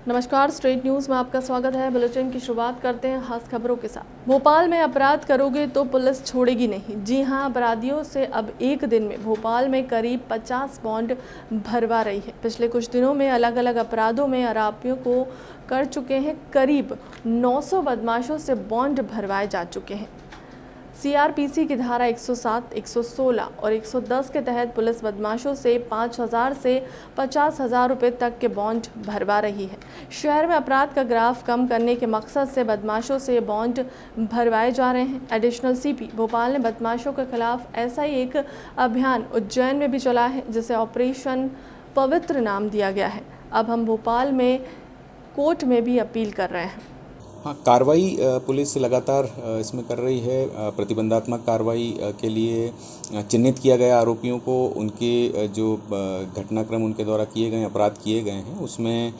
नमस्कार, straight news में आपका स्वागत है। बुलेटिन की शुरुआत करते हैं खास खबरों के साथ। भोपाल में अपराध करोगे तो पुलिस छोड़ेगी नहीं। जी हां, अपराधियों से अब एक दिन में भोपाल में करीब 50 बॉन्ड भरवा रही है। पिछले कुछ दिनों में अलग अलग अपराधों में आरोपियों को कर चुके हैं करीब 900 बदमाशों से बॉन्ड भरवाए जा चुके हैं। सीआरपीसी की धारा 107, 116 और 110 के तहत पुलिस बदमाशों से 5,000 से 50,000 रुपये तक के बॉन्ड भरवा रही है। शहर में अपराध का ग्राफ कम करने के मकसद से बदमाशों से बॉन्ड भरवाए जा रहे हैं। एडिशनल सीपी भोपाल ने बदमाशों के खिलाफ ऐसा ही एक अभियान उज्जैन में भी चला है, जिसे ऑपरेशन पवित्र नाम दिया गया है। अब हम भोपाल में कोर्ट में भी अपील कर रहे हैं। हाँ, कार्रवाई पुलिस लगातार इसमें कर रही है। प्रतिबंधात्मक कार्रवाई के लिए चिन्हित किया गया आरोपियों को उनके जो घटनाक्रम उनके द्वारा किए गए अपराध किए गए हैं उसमें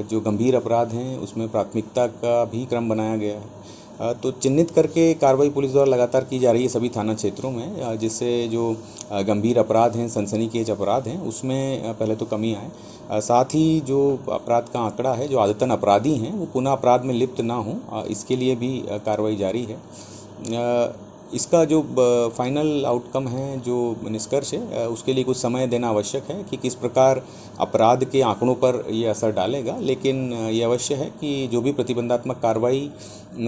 जो गंभीर अपराध हैं उसमें प्राथमिकता का भी क्रम बनाया गया है। तो चिन्हित करके कार्रवाई पुलिस द्वारा लगातार की जा रही है सभी थाना क्षेत्रों में, जिससे जो गंभीर अपराध हैं, सनसनीखेज अपराध हैं, उसमें पहले तो कमी आए। साथ ही जो अपराध का आंकड़ा है, जो आदतन अपराधी हैं वो पुनः अपराध में लिप्त ना हों, इसके लिए भी कार्रवाई जारी है। इसका जो फाइनल आउटकम है, जो निष्कर्ष है, उसके लिए कुछ समय देना आवश्यक है कि किस प्रकार अपराध के आंकड़ों पर ये असर डालेगा। लेकिन ये अवश्य है कि जो भी प्रतिबंधात्मक कार्रवाई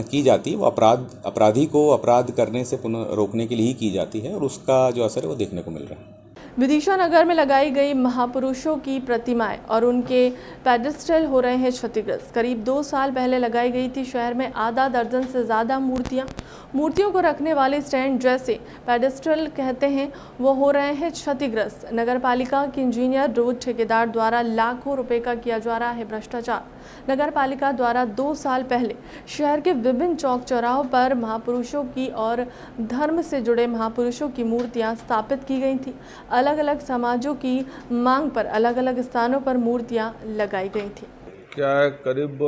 की जाती है वो अपराधी को अपराध करने से पुनः रोकने के लिए ही की जाती है और उसका जो असर है वो देखने को मिल रहा है। विदिशा नगर में लगाई गई महापुरुषों की प्रतिमाएं और उनके पेडेस्टल हो रहे हैं क्षतिग्रस्त। करीब 2 साल पहले लगाई गई थी शहर में आधा दर्जन से ज़्यादा मूर्तियों को रखने वाले स्टैंड, जैसे पेडेस्टल कहते हैं, वो हो रहे हैं क्षतिग्रस्त। नगर पालिका के इंजीनियर रोड ठेकेदार द्वारा लाखों रुपए का किया जा रहा है भ्रष्टाचार। नगर पालिका द्वारा 2 साल पहले शहर के विभिन्न चौक चौराहों पर महापुरुषों की और धर्म से जुड़े महापुरुषों की मूर्तियां स्थापित की गई थी। अलग अलग समाजों की मांग पर अलग अलग स्थानों पर मूर्तियां लगाई गई थी। क्या है, करीब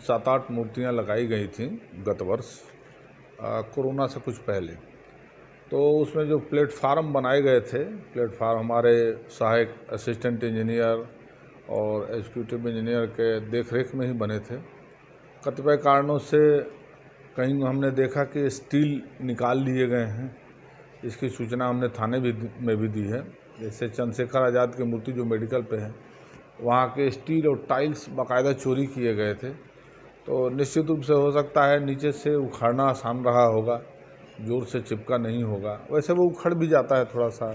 7-8 मूर्तियां लगाई गई थी गत वर्ष कोरोना से कुछ पहले। तो उसमें जो प्लेटफार्म बनाए गए थे, प्लेटफार्म हमारे सहायक असिस्टेंट इंजीनियर और एग्जीक्यूटिव इंजीनियर के देखरेख में ही बने थे। कतिपय कारणों से कहीं हमने देखा कि स्टील निकाल लिए गए हैं। इसकी सूचना हमने थाने में भी दी है। जैसे चंद्रशेखर आज़ाद की मूर्ति जो मेडिकल पे है, वहाँ के स्टील और टाइल्स बाकायदा चोरी किए गए थे। तो निश्चित रूप से हो सकता है नीचे से उखाड़ना आसान रहा होगा, जोर से चिपका नहीं होगा। वैसे वो उखड़ भी जाता है थोड़ा सा,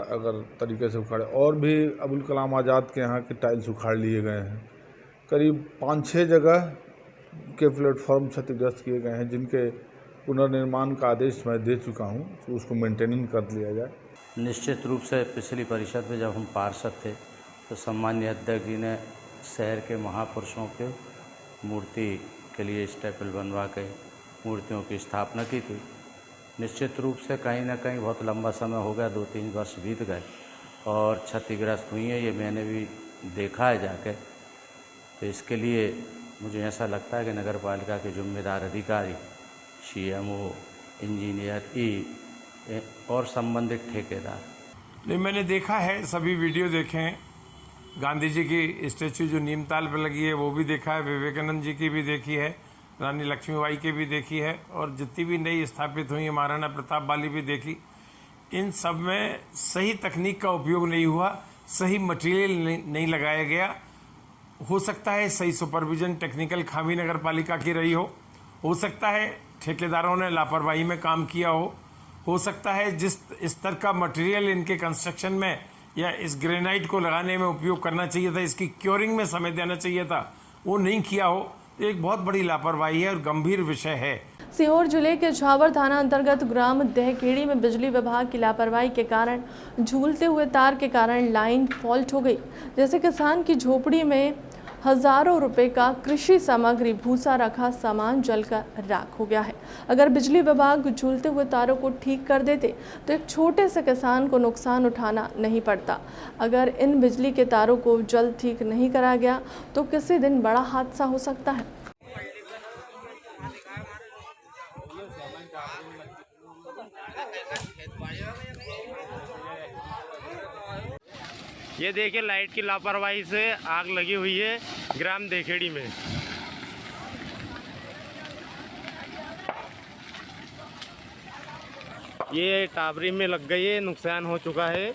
अगर तरीके से उखाड़े। और भी अबुल कलाम आज़ाद के यहाँ के टाइल्स उखाड़ लिए गए हैं। करीब 5-6 जगह के प्लेटफॉर्म क्षतिग्रस्त किए गए हैं, जिनके पुनर्निर्माण का आदेश मैं दे चुका हूं, तो उसको मेंटेनिंग कर लिया जाए। निश्चित रूप से पिछली परिषद में जब हम पार्षद थे तो सम्माननीय अध्यक्ष जी ने शहर के महापुरुषों के मूर्ति के लिए स्टेपल बनवा के मूर्तियों की स्थापना की थी। निश्चित रूप से कहीं ना कहीं बहुत लंबा समय हो गया, 2-3 वर्ष बीत गए और क्षतिग्रस्त हुई है, ये मैंने भी देखा है जाके। तो इसके लिए मुझे ऐसा लगता है कि नगर पालिका के जिम्मेदार अधिकारी, CMO, इंजीनियर और संबंधित ठेकेदार। नहीं, मैंने देखा है, सभी वीडियो देखे हैं। गांधी जी की स्टैचू जो नीमताल पर लगी है वो भी देखा है, विवेकानंद जी की भी देखी है, रानी लक्ष्मीबाई की भी देखी है और जितनी भी नई स्थापित हुई है महाराणा प्रताप वाली भी देखी। इन सब में सही तकनीक का उपयोग नहीं हुआ, सही मटेरियल नहीं लगाया गया। हो सकता है सही सुपरविजन, टेक्निकल खामी नगर पालिका की रही हो सकता है ठेकेदारों ने लापरवाही में काम किया हो सकता है जिस स्तर का मटेरियल इनके कंस्ट्रक्शन में या इस ग्रेनाइट को लगाने में उपयोग करना चाहिए था, इसकी क्योरिंग में समय देना चाहिए था, वो नहीं किया हो। तो एक बहुत बड़ी लापरवाही है और गंभीर विषय है। सीहोर जिले के झावर थाना अंतर्गत ग्राम दहखेड़ी में बिजली विभाग की लापरवाही के कारण झूलते हुए तार के कारण लाइन फॉल्ट हो गई, जैसे किसान की झोपड़ी में हजारों रुपए का कृषि सामग्री, भूसा रखा सामान जलकर राख हो गया है। अगर बिजली विभाग झूलते हुए तारों को ठीक कर देते तो एक छोटे से किसान को नुकसान उठाना नहीं पड़ता। अगर इन बिजली के तारों को जल्द ठीक नहीं करा गया तो किसी दिन बड़ा हादसा हो सकता है। ये देखिए लाइट की लापरवाही से आग लगी हुई है ग्राम देखेड़ी में। ये टाबरी में लग गई है, नुकसान हो चुका है।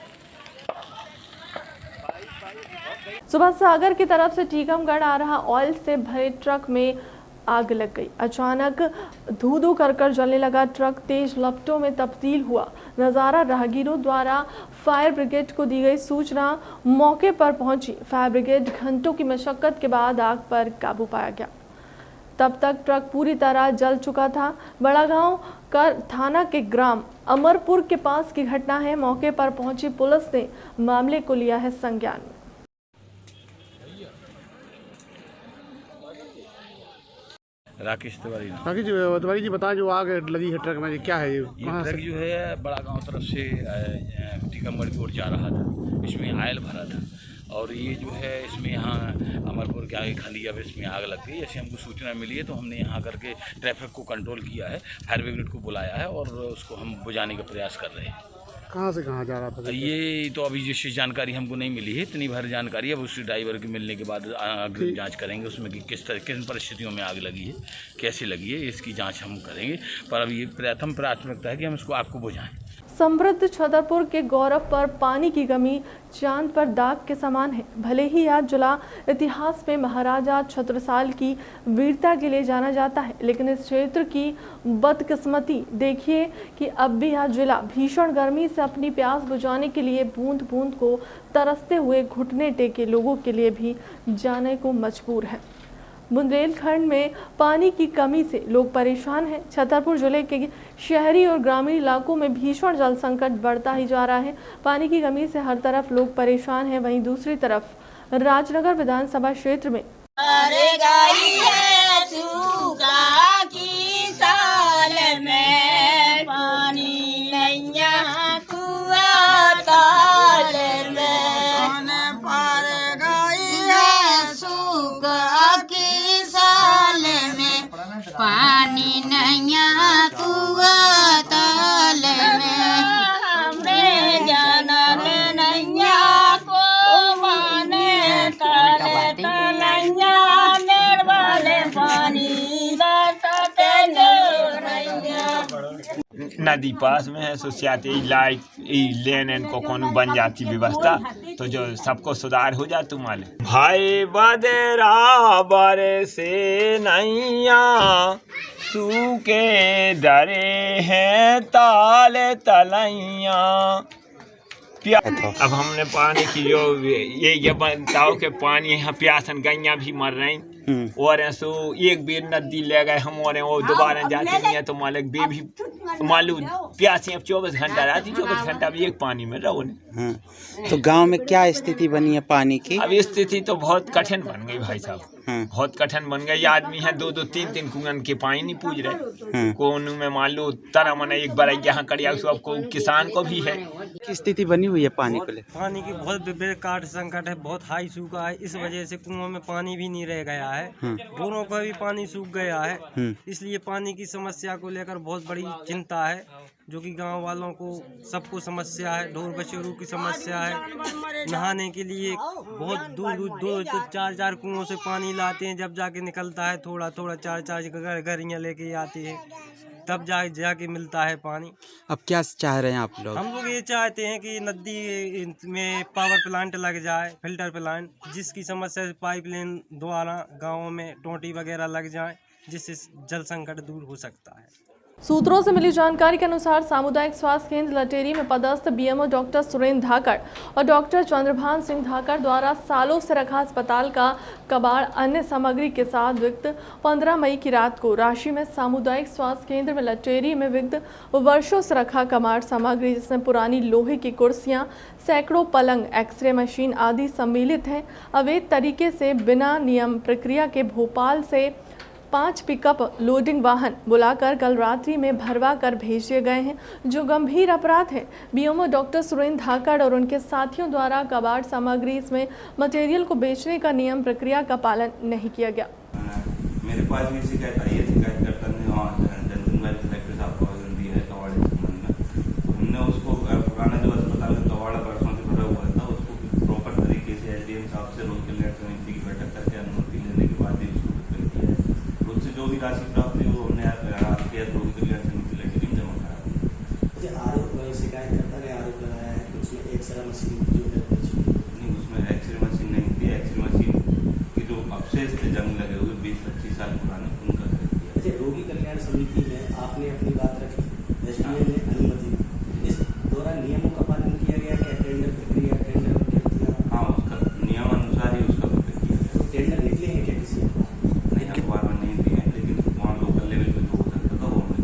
सुबह सागर की तरफ से टीकमगढ़ आ रहा ऑयल से भरे ट्रक में आग लग गई। अचानक धू धू कर जलने लगा ट्रक, तेज लपटों में तब्दील हुआ नज़ारा राहगीरों द्वारा फायर ब्रिगेड को दी गई सूचना मौके पर पहुंची। फायर ब्रिगेड घंटों की मशक्कत के बाद आग पर काबू पाया गया। तब तक ट्रक पूरी तरह जल चुका था। बड़ा गांव थाना के ग्राम अमरपुर के पास की घटना है। मौके पर पहुंची पुलिस ने मामले को लिया है संज्ञान में। राकेश तिवारी। तिवारी जी बताएं, जो आग लगी है ट्रक में, क्या है ये ट्रक जो है बड़ा गांव तरफ से टीकमगढ़ की ओर जा रहा था। इसमें आयल भरा था और ये जो है इसमें यहाँ अमरपुर के आगे खंडिया पे इसमें आग लग गई। ऐसे हमको सूचना मिली है तो हमने यहाँ करके ट्रैफिक को कंट्रोल किया है, फायर ब्रिगेड को बुलाया है और उसको हम बुझाने का प्रयास कर रहे हैं। कहाँ से कहाँ जा रहा था ये तो अभी जिससे जानकारी हमको नहीं मिली है, इतनी भर जानकारी। अब उस ड्राइवर के मिलने के बाद आगे जांच करेंगे उसमें कि किन परिस्थितियों में आग लगी है, कैसे लगी है, इसकी जांच हम करेंगे। पर अब ये प्रथम प्राथमिकता है कि हम इसको आपको बुझाएं। समृद्ध छतरपुर के गौरव पर पानी की कमी चांद पर दाग के समान है। भले ही यह जिला इतिहास में महाराजा छत्रसाल की वीरता के लिए जाना जाता है, लेकिन इस क्षेत्र की बदकिस्मती देखिए कि अब भी यह जिला भीषण गर्मी से अपनी प्यास बुझाने के लिए बूंद बूंद को तरसते हुए घुटने टेके लोगों के लिए भी जाने को मजबूर है। बुंदेलखंड में पानी की कमी से लोग परेशान हैं। छतरपुर जिले के शहरी और ग्रामीण इलाकों में भीषण जल संकट बढ़ता ही जा रहा है। पानी की कमी से हर तरफ लोग परेशान हैं। वहीं दूसरी तरफ राजनगर विधानसभा क्षेत्र में पानी नैया कुआ ताल में हमरे जानल नैया को माने ताले तलैया मेर वाले पानी बरसते नैया। नदी पास में है, सोसाइटी लाइट लेन एन को कोनो बन जाती व्यवस्था तो जो सबको सुधार हो जाए। तुम्हारे भाई बदरा बरे से नैया सूखे डरे हैं ताले तलैया। अब हमने पानी की जो ये बताओ के पानी यहाँ प्यासन गैया भी मर रही और ऐसो एक बेर नदी ले गए हम और वो दोबारा जाते नहीं है तो मालिक बे भी मालूम प्यासी अब 24 घंटा रहती, 24 घंटा भी एक पानी में रहो ने। तो गांव में क्या स्थिति बनी है पानी की? अब स्थिति तो बहुत कठिन बन गई भाई साहब, बहुत कठिन बन गई। आदमी है 2-2 3-3 कुएं के पानी नहीं पूछ रहे। कोनू में मान लो तरह मना एक बार यहाँ करिया सबको किसान को भी है। की स्थिति बनी हुई है पानी को ले? पानी की बहुत बेकार संकट है, बहुत हाई सूखा है। इस वजह से कुओं में पानी भी नहीं रह गया है, बोरों का भी पानी सूख गया है। इसलिए पानी की समस्या को लेकर बहुत बड़ी चिंता है, जो कि गांव वालों को सबको समस्या है। ढोर बछेरों की समस्या है। नहाने के लिए बहुत दूर 2-4 कुओं से पानी लाते हैं, जब जाके निकलता है थोड़ा 4 घड़ियाँ लेके आते हैं, तब जाके मिलता है पानी। अब क्या चाह रहे हैं आप लोग? हम लोग ये चाहते हैं कि नदी में पावर प्लांट लग जाए, फिल्टर प्लांट, जिसकी समस्या पाइपलाइन द्वारा गाँवों में टोटी वगैरह लग जाए, जिससे जल संकट दूर हो सकता है। सूत्रों से मिली जानकारी के अनुसार सामुदायिक स्वास्थ्य केंद्र लटेरी में पदस्थ बीएमओ डॉक्टर सुरेंद्र धाकड़ और डॉक्टर चंद्रभान सिंह धाकड़ द्वारा सालों से रखा अस्पताल का कबाड़ अन्य सामग्री के साथ विगत 15 मई की रात को राशि में सामुदायिक स्वास्थ्य केंद्र में लटेरी में विगत वर्षों से रखा कबाड़ सामग्री, जिसमें पुरानी लोहे की कुर्सियां, सैकड़ों पलंग, एक्सरे मशीन आदि सम्मिलित हैं। अवैध तरीके से बिना नियम प्रक्रिया के भोपाल से 5 पिकअप लोडिंग वाहन बुलाकर कल रात्रि में भरवा कर भेज दिए गए हैं, जो गंभीर अपराध है। बीएमओ डॉक्टर सुरेंद्र धाकड़ और उनके साथियों द्वारा कबाड़ सामग्री इसमें मटेरियल को बेचने का नियम प्रक्रिया का पालन नहीं किया गया। मेरे पास भी शिकायत आई है, शिकायतकर्ता ने वहाँ कलेक्टर साहब को आवेदन दिया है कबाड़ के संबंध में। हमने उसको पुराना जो अस्पताल में कबाड़ बरसों से भरा हुआ था उसको प्रॉपर से रोगी कल्याण समिति की बैठक करके अनुमति लेने के बाद ये इसको बुक कर दिया है। और उससे जो भी राशि प्राप्त हुई वो हमने आपके रोगी कल्याण समिति लैट्रिन जमा करा दी। आरोप शिकायतकर्ता ने आरोप लगाया है कि उसमें एक्सरे मशीन जो है नहीं, उसमें एक्सरे मशीन नहीं थी। एक्सरे मशीन के जो अवशेष थे जंग लगे हुए 20-25 साल पुराने, उनका खरीद दिया। रोगी कल्याण समिति में आपने अपनी बात रखी, एसडीएम ने अनुमति दी, इस दौरान नियमों का पालन किया गया कि टेंडर प्रक्रिया हाँ, उसका नियम अनुसार ही उसका प्रक्रिया किया गया। तो टेंडर निकले हैं क्या किसी नहीं, अखबार में नहीं दिए हैं, लेकिन वहाँ लोकल लेवल पे जो हो सकता था वो हमने।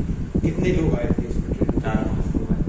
कितने लोग आए थे इसमें? 4 लोग आए।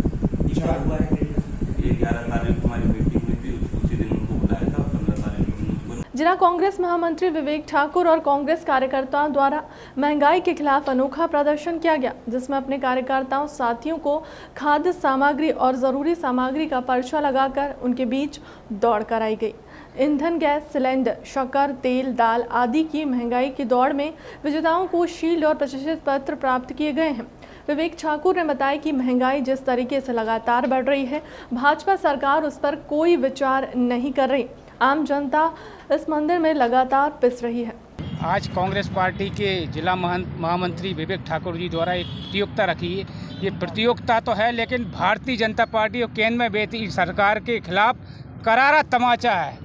क्या हुआ है टेंडर? ये 11 तारीख को हमारी मीटिंग हुई थी, उसी दिन उनको बुलाया था। 15 तारीख को जिला कांग्रेस महामंत्री विवेक ठाकुर और कांग्रेस कार्यकर्ताओं द्वारा महंगाई के खिलाफ अनोखा प्रदर्शन किया गया, जिसमें अपने कार्यकर्ताओं साथियों को खाद्य सामग्री और ज़रूरी सामग्री का पर्चा लगाकर उनके बीच दौड़ कराई गई। ईंधन, गैस सिलेंडर, शक्कर, तेल, दाल आदि की महंगाई की दौड़ में विजेताओं को शील्ड और प्रशस्ति पत्र प्राप्त किए गए हैं। विवेक ठाकुर ने बताया कि महंगाई जिस तरीके से लगातार बढ़ रही है, भाजपा सरकार उस पर कोई विचार नहीं कर रही। आम जनता इस मंदिर में लगातार पिस रही है। आज कांग्रेस पार्टी के जिला महामंत्री विवेक ठाकुर जी द्वारा एक प्रतियोगिता रखी है। ये प्रतियोगिता तो है, लेकिन भारतीय जनता पार्टी और केंद्र में बैठी सरकार के खिलाफ करारा तमाचा है।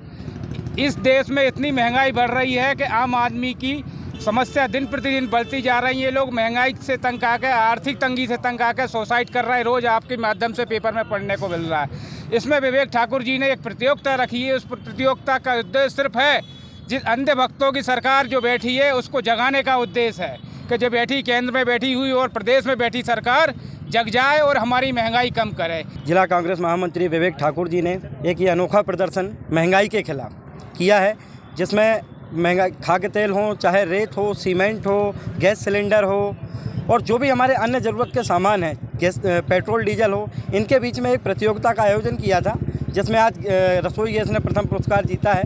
इस देश में इतनी महंगाई बढ़ रही है कि आम आदमी की समस्या दिन प्रतिदिन बढ़ती जा रही है। लोग महंगाई से तंग आकर, आर्थिक तंगी से तंग आकर सुसाइड कर रहे हैं। रोज़ आपके माध्यम से पेपर में पढ़ने को मिल रहा है। इसमें विवेक ठाकुर जी ने एक प्रतियोगिता रखी है। उस प्रतियोगिता का उद्देश्य सिर्फ है, जिस अंधे भक्तों की सरकार जो बैठी है उसको जगाने का उद्देश्य है कि जो बैठी केंद्र में बैठी हुई और प्रदेश में बैठी सरकार जग जाए और हमारी महंगाई कम करे। जिला कांग्रेस महामंत्री विवेक ठाकुर जी ने एक ये अनोखा प्रदर्शन महंगाई के खिलाफ किया है, जिसमें महंगाई खाद्य तेल हो, चाहे रेत हो, सीमेंट हो, गैस सिलेंडर हो और जो भी हमारे अन्य ज़रूरत के सामान हैं, गैस, पेट्रोल, डीजल हो, इनके बीच में एक प्रतियोगिता का आयोजन किया था, जिसमें आज रसोई गैस ने प्रथम पुरस्कार जीता है।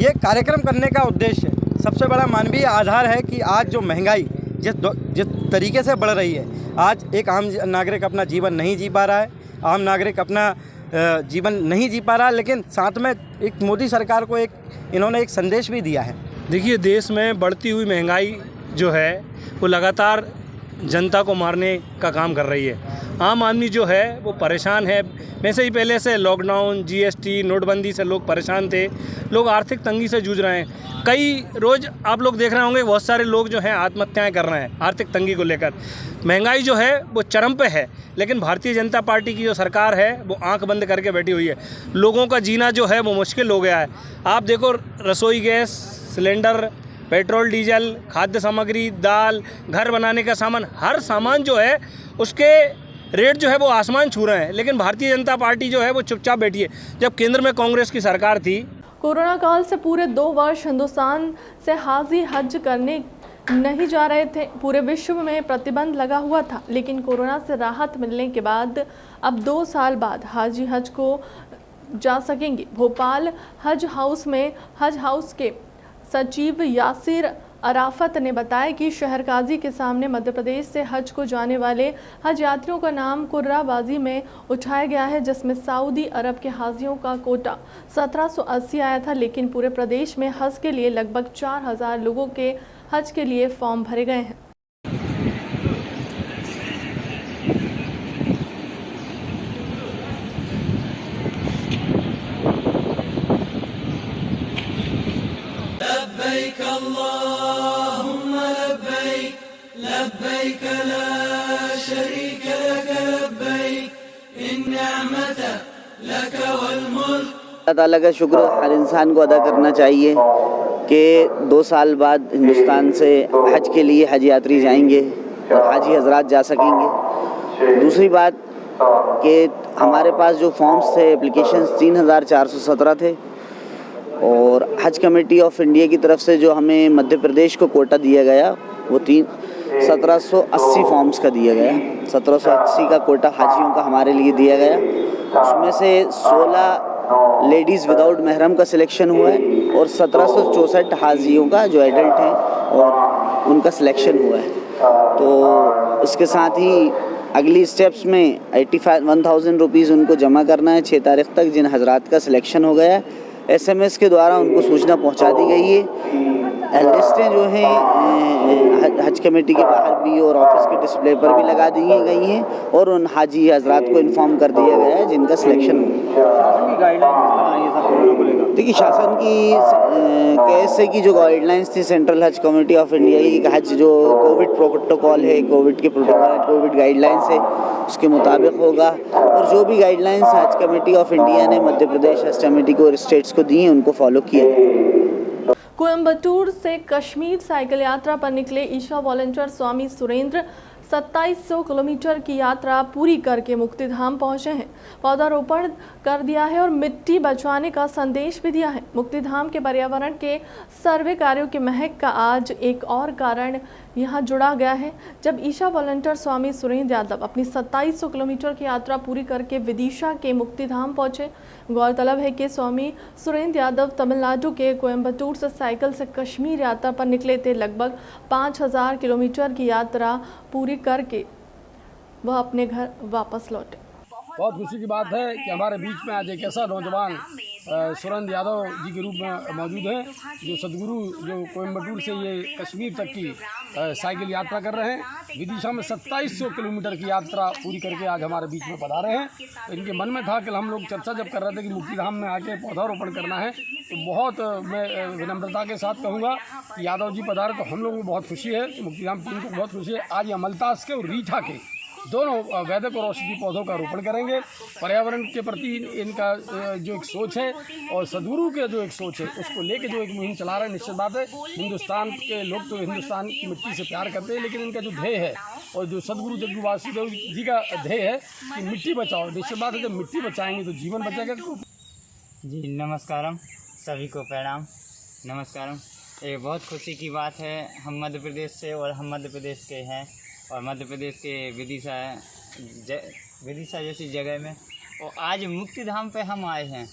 ये कार्यक्रम करने का उद्देश्य सबसे बड़ा मानवीय आधार है कि आज जो महंगाई जिस तरीके से बढ़ रही है, आज एक आम नागरिक अपना जीवन नहीं जी पा रहा है, आम नागरिक अपना जीवन नहीं जी पा रहा, लेकिन साथ में एक मोदी सरकार को इन्होंने एक संदेश भी दिया है। देखिए, देश में बढ़ती हुई महंगाई जो है वो लगातार जनता को मारने का काम कर रही है। आम आदमी जो है वो परेशान है। वैसे ही पहले से लॉकडाउन, जीएसटी, नोटबंदी से लोग परेशान थे। लोग आर्थिक तंगी से जूझ रहे हैं। कई रोज़ आप लोग देख रहे होंगे बहुत सारे लोग जो हैं आत्महत्याएं कर रहे हैं आर्थिक तंगी को लेकर। महंगाई जो है वो चरम पे है, लेकिन भारतीय जनता पार्टी की जो सरकार है वो आंख बंद करके बैठी हुई है। लोगों का जीना जो है वो मुश्किल हो गया है। आप देखो, रसोई गैस, सिलेंडर, पेट्रोल, डीजल, खाद्य सामग्री, दाल, घर बनाने का सामान, हर सामान जो है उसके रेट जो है वो आसमान छू रहे हैं, लेकिन भारतीय जनता पार्टी जो है वो चुपचाप बैठी है। जब केंद्र में कांग्रेस की सरकार थी। कोरोना काल से पूरे 2 वर्ष हिंदुस्तान से हाजी हज करने नहीं जा रहे थे। पूरे विश्व में प्रतिबंध लगा हुआ था, लेकिन कोरोना से राहत मिलने के बाद अब 2 साल बाद हाजी हज को जा सकेंगे। भोपाल हज हाउस के सचिव यासिर अराफत ने बताया कि शहर काजी के सामने मध्य प्रदेश से हज को जाने वाले हज यात्रियों का नाम कुर्राबाजी में उठाया गया है, जिसमें सऊदी अरब के हाजियों का कोटा 1780 आया था, लेकिन पूरे प्रदेश में हज के लिए लगभग 4000 लोगों के हज के लिए फॉर्म भरे गए हैं। लब्बैक अल्लाहुम्मा लब्बैक लब्बैक ला शरीक लक लब्बैक इन्निअमत लक वल मुल्क। अल्लाह ताला का शुक्र हर इंसान को अदा करना चाहिए कि 2 साल बाद हिंदुस्तान से हज के लिए हज यात्री जाएंगे और हाजी हजरात जा सकेंगे। दूसरी बात कि हमारे पास जो फॉर्म्स थे, एप्लीकेशंस 3417 थे और हज कमेटी ऑफ इंडिया की तरफ से जो हमें मध्य प्रदेश को कोटा दिया गया वो 1780 फॉर्म्स का दिया गया। 1780 का कोटा हाजियों का हमारे लिए दिया गया। उसमें से 16 लेडीज़ विदाउट महरम का सिलेक्शन हुआ है और 1764 हाजियों का जो एडल्ट हैं और उनका सिलेक्शन हुआ है। तो इसके साथ ही अगली स्टेप्स में 1000 रुपीज़ उनको जमा करना है 6 तारीख तक, जिन हजरात का सिलेक्शन हो गया है। SMS के द्वारा उनको सूचना पहुंचा दी गई है। लिस्टें जो हैं हज कमेटी के बाहर भी और ऑफिस के डिस्प्ले पर भी लगा दी गई हैं और उन हाजी हजरात को इन्फॉर्म कर दिया गया है जिनका सिलेक्शन देखिए, शासन की कैसे की जो गाइडलाइंस थी सेंट्रल हज कमेटी ऑफ इंडिया की, हज जो कोविड प्रोटोकॉल है, कोविड के प्रोटोकॉल, कोविड गाइडलाइंस है, उसके मुताबिक होगा। और जो भी गाइडलाइंस हज कमेटी ऑफ इंडिया ने मध्य प्रदेश हज कमेटी को और स्टेट्स को दी हैं उनको फॉलो किया है। कोयम्बटूर से कश्मीर साइकिल यात्रा पर निकले ईशा वॉलंटियर स्वामी सुरेंद्र 2700 किलोमीटर की यात्रा पूरी करके मुक्तिधाम पहुंचे हैं। पौधारोपण कर दिया है और मिट्टी बचाने का संदेश भी दिया है। मुक्तिधाम के पर्यावरण के सर्वे कार्यों की महक का आज एक और कारण यहां जुड़ा गया है। जब ईशा वॉलंटियर स्वामी सुरेंद्र यादव अपनी 2700 किलोमीटर की यात्रा पूरी करके विदिशा के मुक्तिधाम पहुंचे। गौरतलब है कि स्वामी सुरेंद्र यादव तमिलनाडु के कोयम्बटूर से साइकिल से कश्मीर यात्रा पर निकले थे। लगभग 5000 किलोमीटर की यात्रा पूरी करके वह अपने घर वापस लौटे। बहुत खुशी की बात है कि हमारे बीच में आज एक ऐसा नौजवान सुरेंद्र यादव जी के रूप में मौजूद है जो सदगुरु जो कोयम्बटूर से ये कश्मीर तक की साइकिल यात्रा कर रहे हैं। विदिशा में 2700 किलोमीटर की यात्रा पूरी करके आज हमारे बीच में पधारे हैं। तो इनके मन में था कि हम लोग चर्चा जब कर रहे थे कि मुक्तिधाम में आके पौधारोपण करना है, तो बहुत मैं विनम्रता के साथ कहूँगा कि यादव जी पधारे तो हम लोगों को बहुत खुशी है, मुक्तिधाम टीम को बहुत खुशी है। आज ये अमलतास के और रीठा के दोनों वैदिक और औषधि पौधों का रोपण करेंगे। पर्यावरण के प्रति इनका जो एक सोच है और सदगुरु के जो एक सोच है उसको लेके जो एक मुहिम चला रहे हैं, निश्चित बात है हिंदुस्तान के लोग तो हिंदुस्तान की मिट्टी से प्यार करते हैं, लेकिन इनका जो ध्येय है और जो सदगुरु जग्गू वासुदेव जी का ध्येय है कि मिट्टी बचाओ, निश्चित बात है जब मिट्टी बचाएंगे तो जीवन बचेगा। जी नमस्कारम, सभी को प्रणाम, नमस्कारम। ये बहुत खुशी की बात है, हम मध्य प्रदेश से और हम मध्य प्रदेश के हैं और मध्य प्रदेश के विदिशा जैसी जगह में और आज मुक्तिधाम पे हम आए हैं।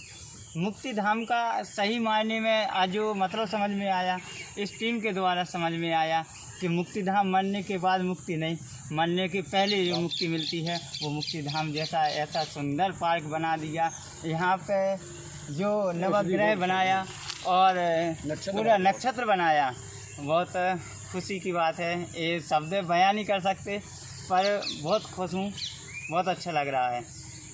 मुक्तिधाम का सही मायने में आज जो मतलब समझ में आया, इस टीम के द्वारा समझ में आया कि मुक्तिधाम मरने के बाद मुक्ति नहीं, मरने के पहले जो मुक्ति मिलती है वो मुक्तिधाम जैसा ऐसा सुंदर पार्क बना दिया। यहाँ पे जो नवग्रह बनाया और पूरा नक्षत्र बनाया, बहुत खुशी की बात है। ये शब्द बयान नहीं कर सकते पर बहुत खुश हूँ, बहुत अच्छा लग रहा है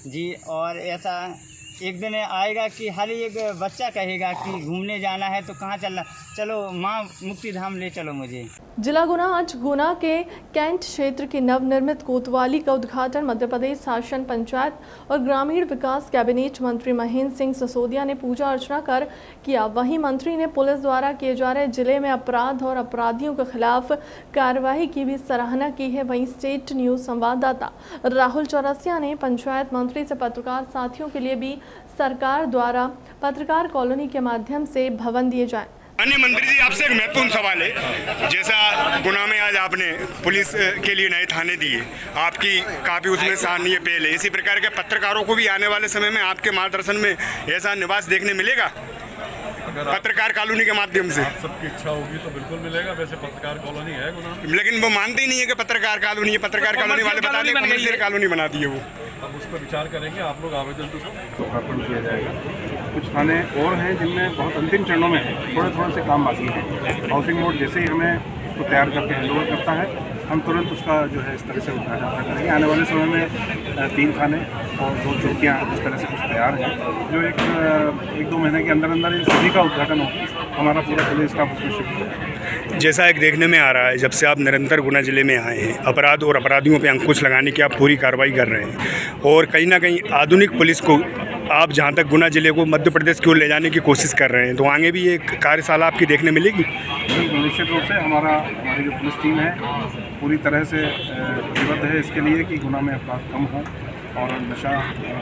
जी। और ऐसा एक दिन आएगा कि हर एक बच्चा कहेगा कि घूमने जाना है तो कहाँ चलना, चलो माँ मुक्तिधाम ले चलो मुझे। जिला गुना आज गुना के कैंट क्षेत्र की नवनिर्मित कोतवाली का उद्घाटन मध्य प्रदेश शासन, पंचायत और ग्रामीण विकास कैबिनेट मंत्री महेंद्र सिंह सिसोदिया ने पूजा अर्चना कर किया। वहीं मंत्री ने पुलिस द्वारा किए जा रहे जिले में अपराध और अपराधियों के खिलाफ कार्रवाई की भी सराहना की है। वहीं स्टेट न्यूज संवाददाता राहुल चौरसिया ने पंचायत मंत्री से पत्रकार साथियों के लिए भी सरकार द्वारा पत्रकार कॉलोनी के माध्यम से भवन दिए जाएं। अन्य मंत्री जी, आपसे एक महत्वपूर्ण सवाल है। जैसा गुना में आज आपने पुलिस के लिए नए थाने दिए, आपकी काफ़ी उसमें सराहनीय पहल है। इसी प्रकार के पत्रकारों को भी आने वाले समय में आपके मार्गदर्शन में ऐसा निवास देखने मिलेगा पत्रकार कॉलोनी के माध्यम से? सबकी इच्छा होगी तो बिल्कुल मिलेगा। वैसे पत्रकार कॉलोनी है गुना, लेकिन वो मानते ही नहीं है कि पत्रकार कॉलोनी है। पत्रकार कॉलोनी वाले बता दें कमर्शियल कॉलोनी बना दी है वो। अब उस पर विचार करेंगे, आप लोग आवेदन दो, लोकार्पण किया जाएगा। कुछ थाने और हैं जिनमें बहुत अंतिम चरणों में थोड़े से काम बाकी है। हाउसिंग बोर्ड जैसे ही हमें उसको तैयार करके हैंडओवर करता है, हम तुरंत उसका जो है इस तरह से उद्घाटन करेंगे। आने वाले समय में 3 थाने और 2 चौकियाँ इस तरह से कुछ तैयार हैं, जो एक 2 महीने के अंदर इन सभी का उद्घाटन होगा। हमारा पूरा पुलिस स्टाफ उसमें शिफ्ट होगा। जैसा एक देखने में आ रहा है, जब से आप निरंतर गुना जिले में आए हैं, अपराध और अपराधियों पर अंकुश लगाने की आप पूरी कार्रवाई कर रहे हैं और कहीं ना कहीं आधुनिक पुलिस को आप जहाँ तक गुना जिले को मध्य प्रदेश की ओर ले जाने की कोशिश कर रहे हैं, तो आगे भी एक कार्यशाला आपकी देखने मिलेगी? निश्चित रूप से हमारी जो पुलिस टीम है पूरी तरह से प्रतिबद्ध है इसके लिए कि गुना में अपराध कम हो और नशा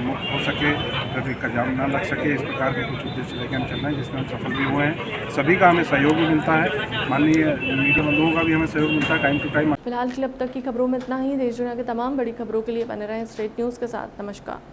मुक्त हो सके, ट्रैफिक का जाम ना लग सके। इस प्रकार के कुछ उद्देश्य लेकर हम चल रहे हैं, जिसमें हम सफल भी हुए हैं। सभी का हमें सहयोग भी मिलता है, माननीय मीडिया बंधुओं का भी हमें सहयोग मिलता है टाइम टू टाइम। फिलहाल के लिए अब तक की खबरों में इतना ही। देश दुनिया की तमाम बड़ी खबरों के लिए बने रहें स्टेट न्यूज़ के साथ। नमस्कार।